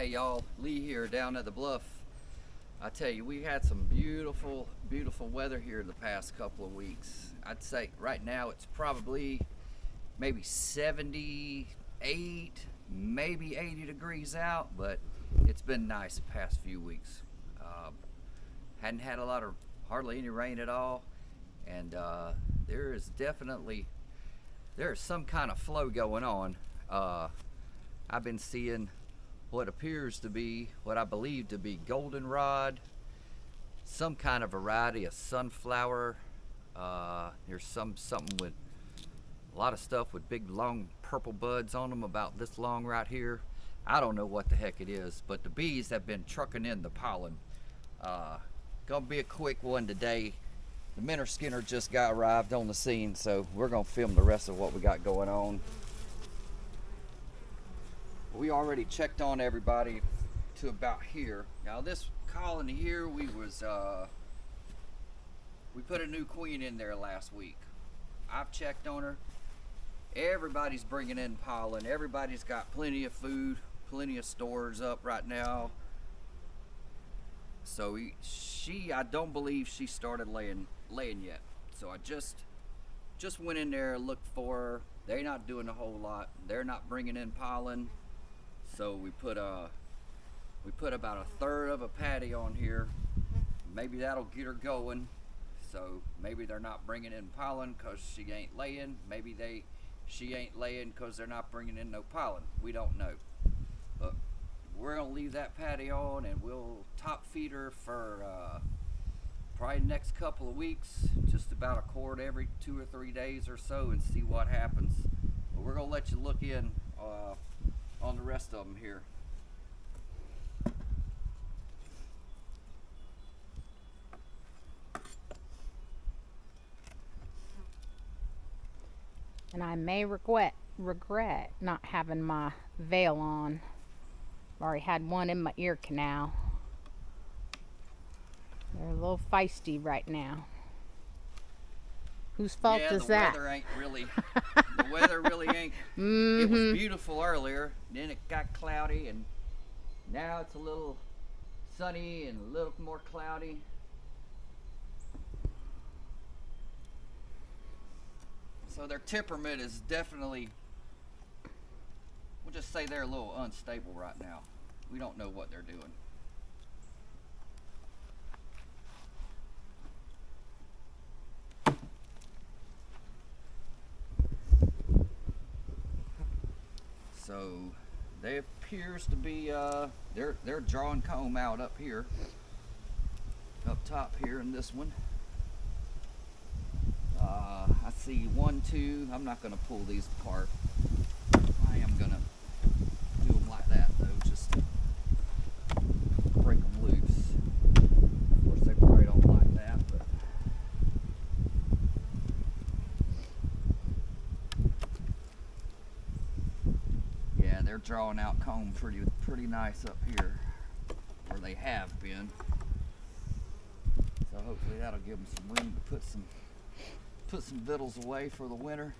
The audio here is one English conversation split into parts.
Hey y'all, Lee here down at the bluff. I tell you, we had some beautiful, beautiful weather here the past couple of weeks. I'd say right now it's probably maybe 78, maybe 80 degrees out, but it's been nice the past few weeks. Hadn't had hardly any rain at all, and there's some kind of flow going on. I've been seeing what I believe to be goldenrod, some kind of variety of sunflower. There's something with a lot of stuff with big long purple buds on them about this long right here. I don't know what the heck it is, but the bees have been trucking in the pollen. Gonna be a quick one today. The Minter Skinner just arrived on the scene, so we're gonna film the rest of what we got going on. We already checked on everybody to about here. Now this colony here, we put a new queen in there last week. I've checked on her. Everybody's bringing in pollen. Everybody's got plenty of food, plenty of stores up right now. So I don't believe she started laying yet. So I just went in there, looked for her. They're not doing a whole lot. They're not bringing in pollen. So we put about a third of a patty on here. Maybe that'll get her going. So maybe they're not bringing in pollen because she ain't laying. Maybe she ain't laying because they're not bringing in no pollen. We don't know. But we're gonna leave that patty on, and we'll top feed her for probably the next couple of weeks, just about a quart every 2 or 3 days or so, and see what happens. But we're gonna let you look in on the rest of them here. And I may regret not having my veil on. I've already had one in my ear canal. They're a little feisty right now. Whose fault is that? The weather really ain't. It was beautiful earlier, then it got cloudy, and now it's a little sunny and a little more cloudy. So their temperament is definitely, we'll just say they're a little unstable right now. We don't know what they're doing. So they appears to be they're drawing comb out up here, up top here in this one. I see 1, 2. I'm not gonna pull these apart. I am gonna do them like that though, just to break them loose. Of course they probably don't like that, but yeah, they're drawing out comb pretty nice up here where they have been. So hopefully that'll give them some room to put some victuals away for the winter.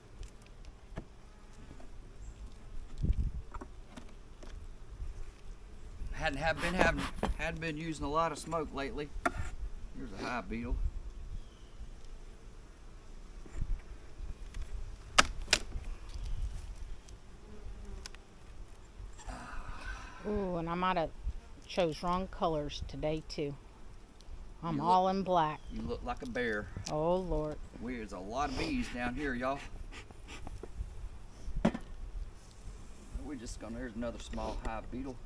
Hadn't been using a lot of smoke lately. Here's a hive beetle. Ooh, and I might have chose wrong colors today too. I'm all in black. You look like a bear. Oh Lord. There's a lot of bees down here, y'all. There's another small hive beetle.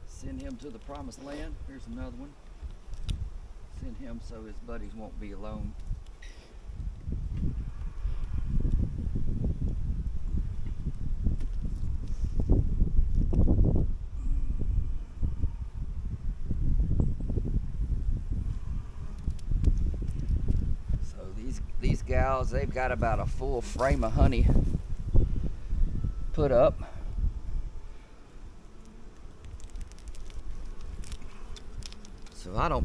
Send him to the promised land. Here's another one. Send him so his buddies won't be alone. These gals, they've got about a full frame of honey put up. So I don't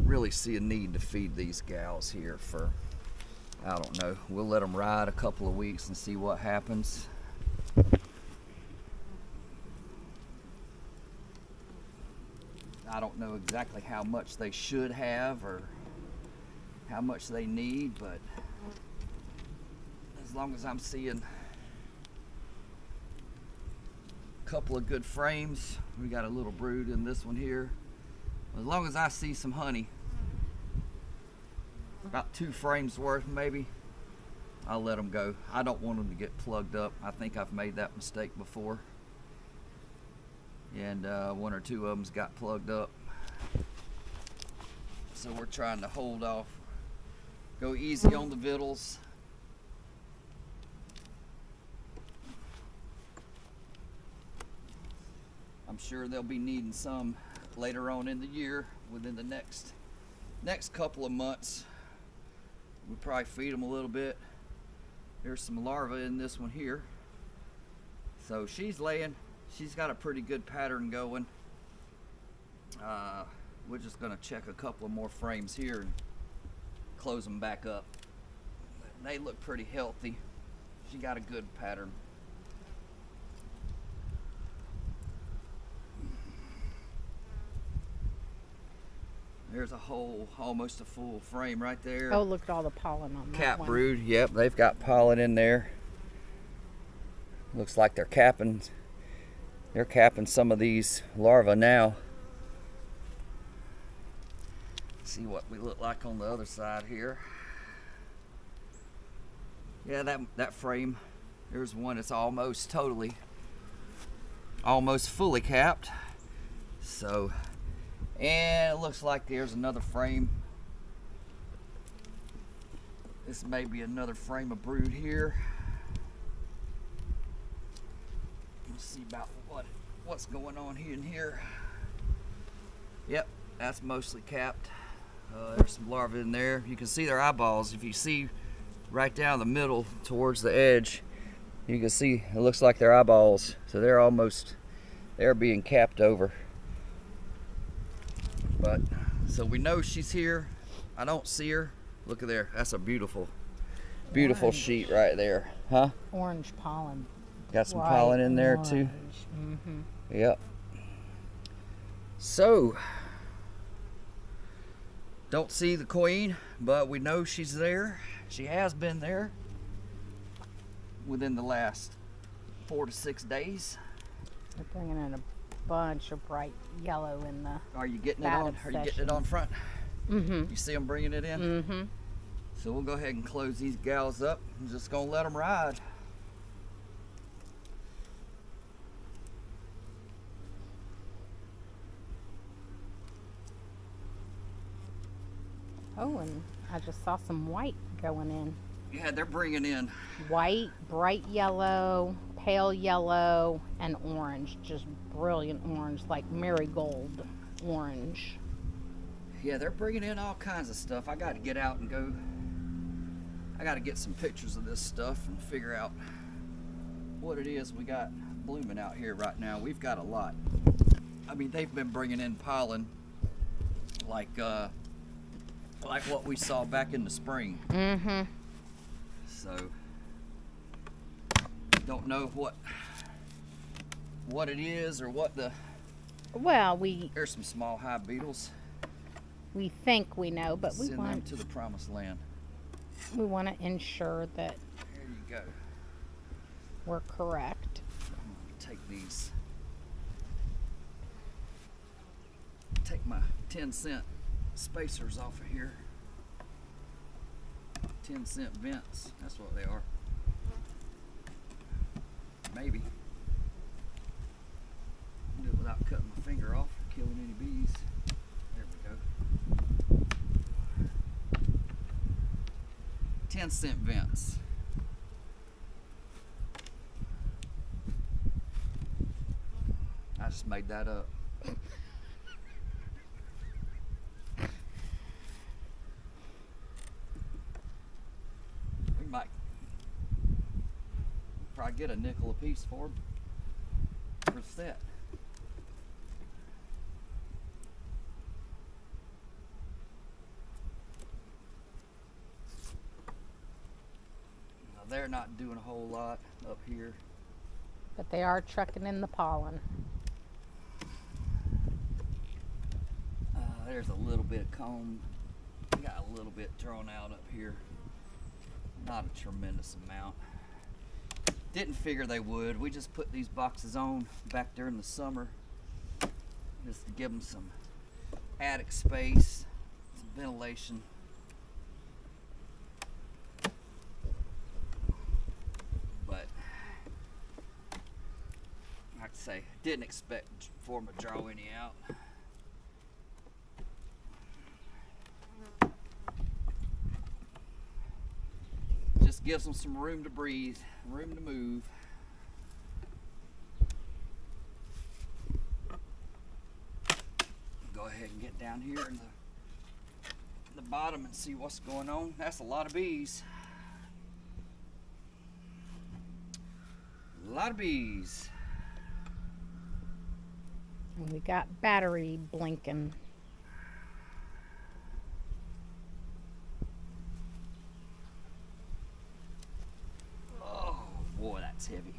really see a need to feed these gals here for, I don't know. We'll let them ride a couple of weeks and see what happens. I don't know exactly how much they should have or how much they need, but as long as I'm seeing a couple of good frames, we got a little brood in this one here. As long as I see some honey, about 2 frames worth maybe, I'll let them go. I don't want them to get plugged up. I think I've made that mistake before, and 1 or 2 of them's got plugged up. So we're trying to hold off, go easy on the vittles. I'm sure they'll be needing some later on in the year, within the next couple of months. We'll probably feed them a little bit. There's some larvae in this one here. So she's laying. She's got a pretty good pattern going. We're just gonna check a couple of more frames here and close them back up. They look pretty healthy. She got a good pattern. There's a whole, almost a full frame right there. Oh, look at all the pollen on that Cap one. brood, yep, they've got pollen in there. Looks like they're capping some of these larvae now. See what we look like on the other side here. Yeah, that frame, there's one that's almost fully capped. So, and it looks like there's another frame. This may be another frame of brood here. Let's see about what's going on here and here. Yep, that's mostly capped. There's some larvae in there. You can see their eyeballs. If you see right down the middle towards the edge, you can see it looks like their eyeballs. So they're being capped over. But so we know she's here. I don't see her. Look at there. That's a beautiful Orange. sheet right there. Huh? Orange pollen. Got some Bright pollen in there too. orange. Mm-hmm. Yep. So, don't see the queen, but we know she's there. She has been there within the last 4 to 6 days. They're bringing in a bunch of bright yellow in the. Are you getting it Bad on? Are you getting it obsession. on front? Mm-hmm. You see them bringing it in? Mm-hmm. So we'll go ahead and close these gals up. I'm just gonna let them ride. Oh, and I just saw some white going in. Yeah, they're bringing in. White, bright yellow, pale yellow, and orange. Just brilliant orange, like marigold orange. Yeah, they're bringing in all kinds of stuff. I got to get out and go. I got to get some pictures of this stuff and figure out what it is we got blooming out here right now. We've got a lot. I mean, they've been bringing in pollen like what we saw back in the spring. Mm-hmm. So, don't know what it is or what the. Well, There's some small hive beetles. we think we know, but we Send them want to the promised land. to ensure that There you go. we're correct. I'm gonna take these. Take my 10-cent spacers off of here. 10-cent vents. That's what they are. Maybe. Do it without cutting my finger off or killing any bees. There we go. 10-cent vents. I just made that up. We might probably get a nickel a piece for them for the set. Now they're not doing a whole lot up here. But they are trucking in the pollen. There's a little bit of comb. Got a little bit drawn out up here. Not a tremendous amount. Didn't figure they would. We just put these boxes on back during the summer just to give them some attic space, some ventilation. But like I say, didn't expect for them to draw any out. Just gives them some room to breathe, room to move. Go ahead and get down here in the bottom and see what's going on. That's a lot of bees. A lot of bees. And we got battery blinking. Oh boy, that's heavy.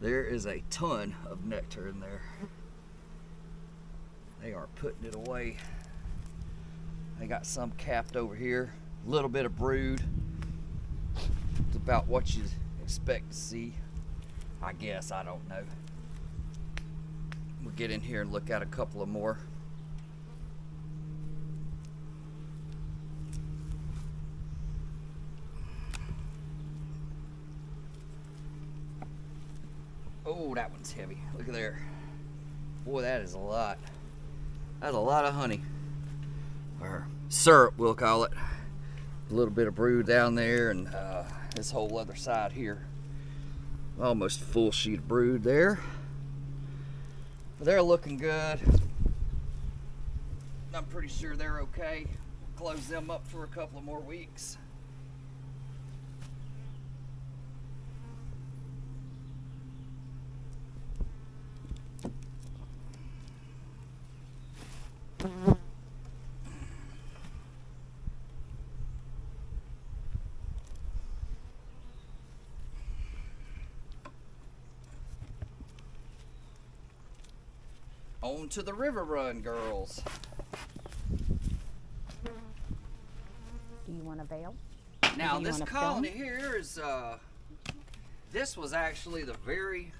There is a ton of nectar in there. They are putting it away. They got some capped over here. A little bit of brood. It's about what you'd expect to see. I guess, I don't know. We'll get in here and look at a couple of more. Oh, that one's heavy. Look at there. Boy, that is a lot. That's a lot of honey. Or syrup, we'll call it. A little bit of brood down there, and this whole other side here. Almost full sheet of brood there. But they're looking good. I'm pretty sure they're okay. We'll close them up for a couple of more weeks. On to the river run, girls. Do you want a veil? Now Do you this wanna colony film? here is, this was actually the very,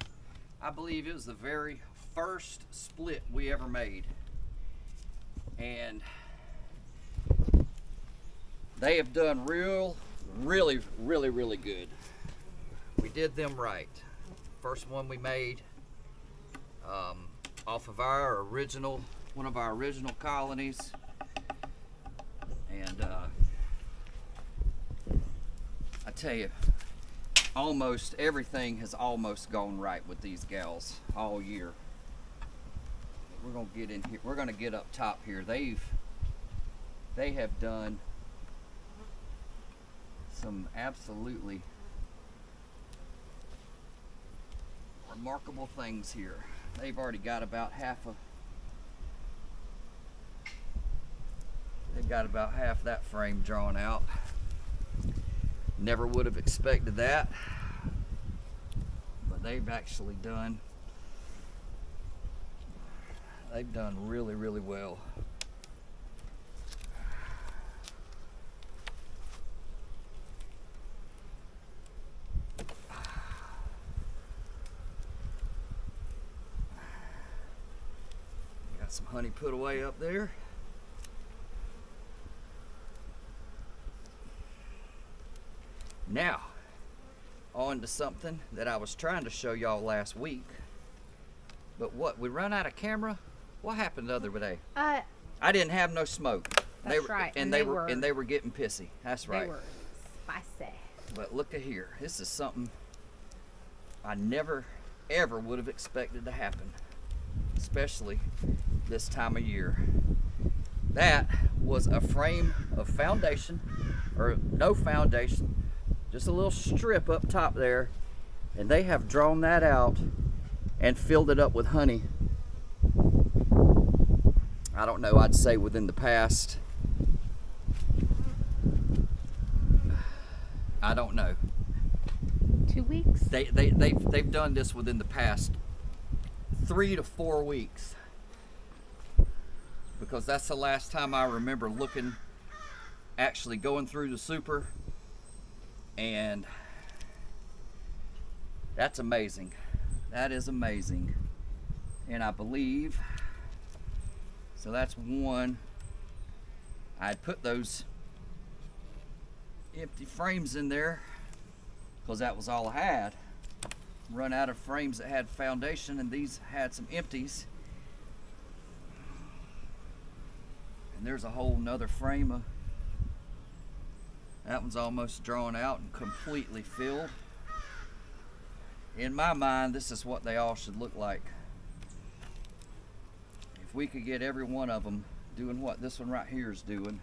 I believe it was the very first split we ever made. And they have done really good. We did them right. First one we made, off of our original, one of our original colonies. And I tell you, almost everything has almost gone right with these gals all year. We're gonna get in here, we're gonna get up top here. They have done some absolutely remarkable things here. They've already got about half that frame drawn out. Never would have expected that, but they've actually done, really well. Got some honey put away up there. Now, on to something that I was trying to show y'all last week. But what, we run out of camera? What happened the other day? I didn't have no smoke. That's right. And they were getting pissy. That's right. They were spicy. But look at here. This is something I never, ever would have expected to happen. Especially this time of year. That was a frame of foundation, or no foundation, just a little strip up top there, and they have drawn that out and filled it up with honey. I don't know, I'd say within the past, I don't know. 2 weeks? They've done this within the past 3 to 4 weeks, because that's the last time I remember actually going through the super, and that's amazing. That is amazing. And I believe, so that's one. I'd put those empty frames in there because that was all I had. Run out of frames that had foundation, and these had some empties. And there's a whole nother frame of, that one's almost drawn out and completely filled. In my mind, this is what they all should look like. If we could get every one of them doing what this one right here is doing,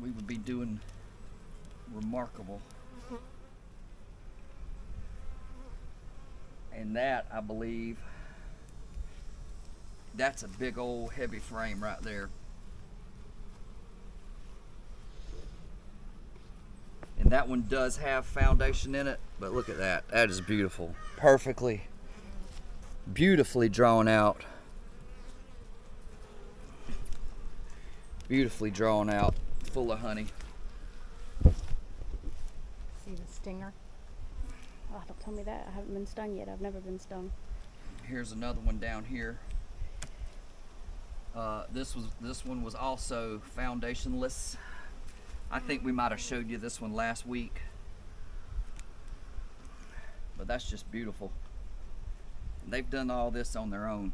we would be doing remarkable. And that, I believe, that's a big old heavy frame right there. And that one does have foundation in it, but look at that. That is beautiful. Perfectly, beautifully drawn out. Beautifully drawn out, full of honey. See the stinger? Oh, don't tell me that. I haven't been stung yet. I've never been stung. Here's another one down here. This one was also foundationless. I think we might have showed you this one last week, but that's just beautiful. They've done all this on their own.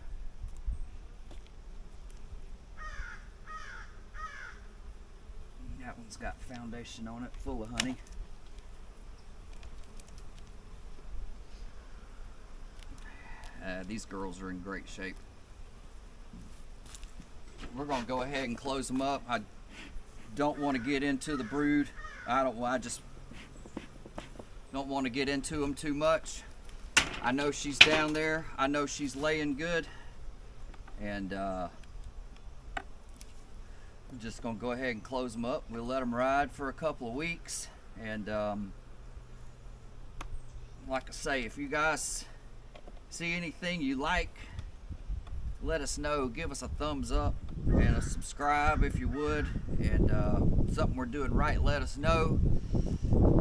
That one's got foundation on it, full of honey. These girls are in great shape. We're gonna go ahead and close them up. I don't want to get into the brood. I just don't want to get into them too much. I know she's down there. I know she's laying good, and I'm just gonna go ahead and close them up. We'll let them ride for a couple of weeks, and like I say, if you guys see anything you like, let us know. Give us a thumbs up and a subscribe if you would, and something we're doing right, let us know.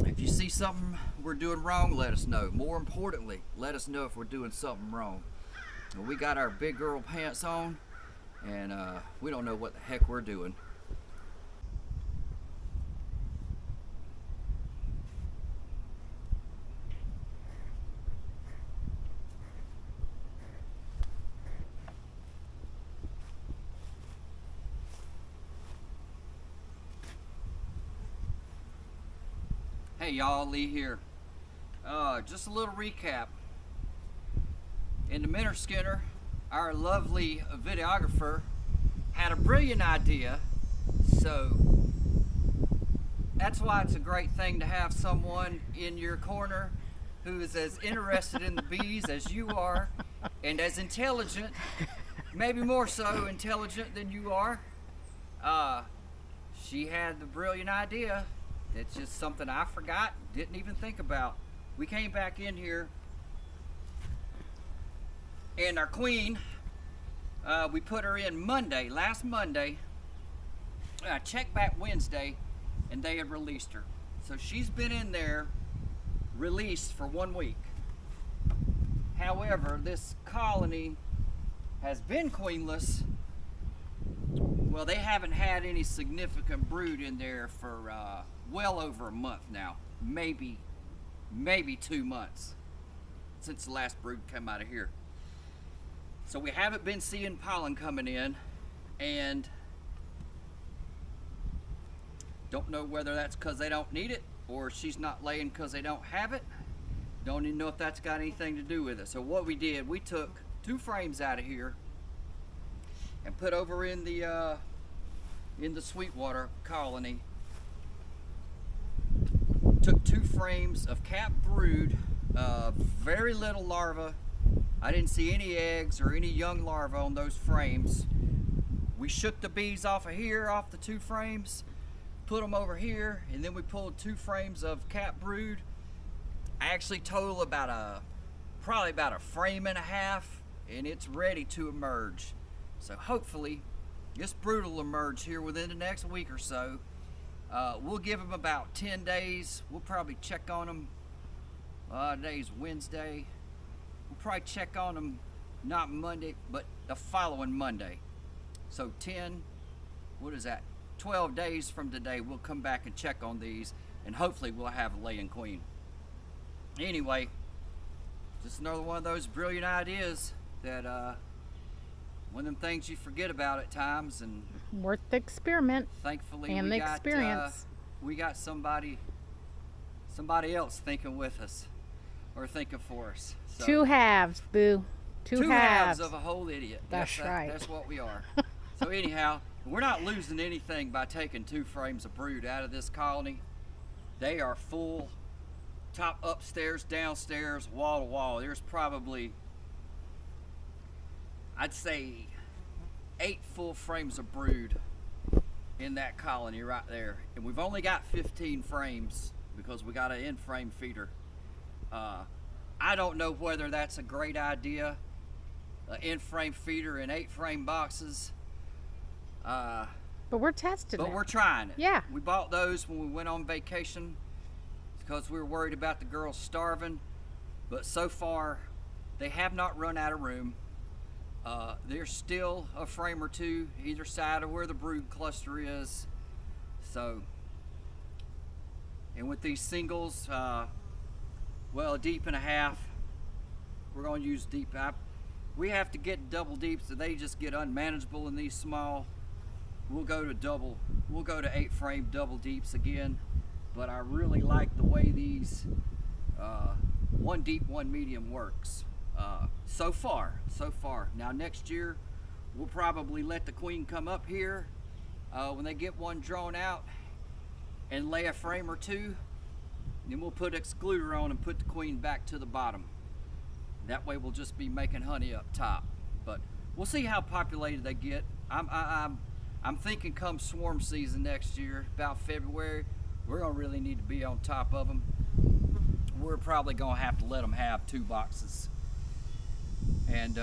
If you see something we're doing wrong, let us know. More importantly, let us know if we're doing something wrong. We got our big girl pants on, and we don't know what the heck we're doing. Hey y'all, Lee here. Just a little recap. In the Minter Skinner, our lovely videographer had a brilliant idea, so that's why it's a great thing to have someone in your corner who is as interested in the bees as you are, and as intelligent, maybe more so intelligent than you are. She had the brilliant idea. It's just something I forgot, didn't even think about. We came back in here, and our queen, we put her in Monday, last Monday. I checked back Wednesday, and they had released her. So she's been in there, released for 1 week. However, this colony has been queenless. Well, they haven't had any significant brood in there for well over a month now, maybe 2 months since the last brood came out of here. So we haven't been seeing pollen coming in, and don't know whether that's because they don't need it or she's not laying because they don't have it. Don't even know if that's got anything to do with it. So what we did, we took 2 frames out of here and put over in the Sweetwater colony. Took 2 frames of capped brood, very little larva. I didn't see any eggs or any young larvae on those frames. We shook the bees off of here, off the 2 frames, put them over here, and then we pulled 2 frames of capped brood, I actually total probably about a frame and a half, and it's ready to emerge. So hopefully this brood will emerge here within the next week or so. We'll give them about 10 days. We'll probably check on them. Today's Wednesday. We'll probably check on them not Monday, but the following Monday. So 12 days from today, we'll come back and check on these, and hopefully we'll have a laying queen. Anyway, just another one of those brilliant ideas that one of them things you forget about at times, and Worth the experiment thankfully and the experience. We got somebody else thinking with us, or thinking for us. So, Two halves, boo. Two halves of a whole idiot. That's right. That's what we are. So anyhow, we're not losing anything by taking 2 frames of brood out of this colony. They are full, top upstairs, downstairs, wall to wall. There's probably, I'd say, 8 full frames of brood in that colony right there. And we've only got 15 frames because we got an in-frame feeder. I don't know whether that's a great idea, an in-frame feeder in 8-frame boxes. But we're testing But it. we're trying it. Yeah. We bought those when we went on vacation because we were worried about the girls starving. But so far, they have not run out of room. There's still a frame or 2 either side of where the brood cluster is. So, and with these singles, well, a deep and a half, we're going to use deep. We have to get double deeps, so they just get unmanageable in these small. We'll go to 8-frame double deeps again, but I really like the way these 1 deep, 1 medium works. So far. Now next year, we'll probably let the queen come up here when they get one drawn out and lay a frame or 2. Then we'll put excluder on and put the queen back to the bottom. That way we'll just be making honey up top. But we'll see how populated they get. I'm thinking come swarm season next year, about February, we're gonna really need to be on top of them. We're probably gonna have to let them have 2 boxes. And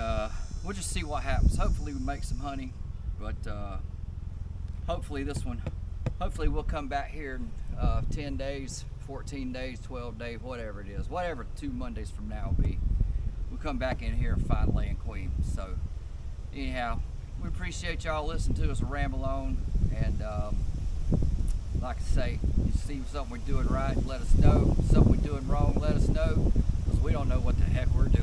we'll just see what happens. Hopefully we make some honey, but hopefully we'll come back here in 10 days, 14 days, 12 days, whatever it is, whatever 2 Mondays from now will be. We'll come back in here and find a laying queen. So anyhow, we appreciate y'all listening to us ramble on, and like I say, you see something we're doing right, let us know. Something we're doing wrong, let us know, because we don't know what the heck we're doing.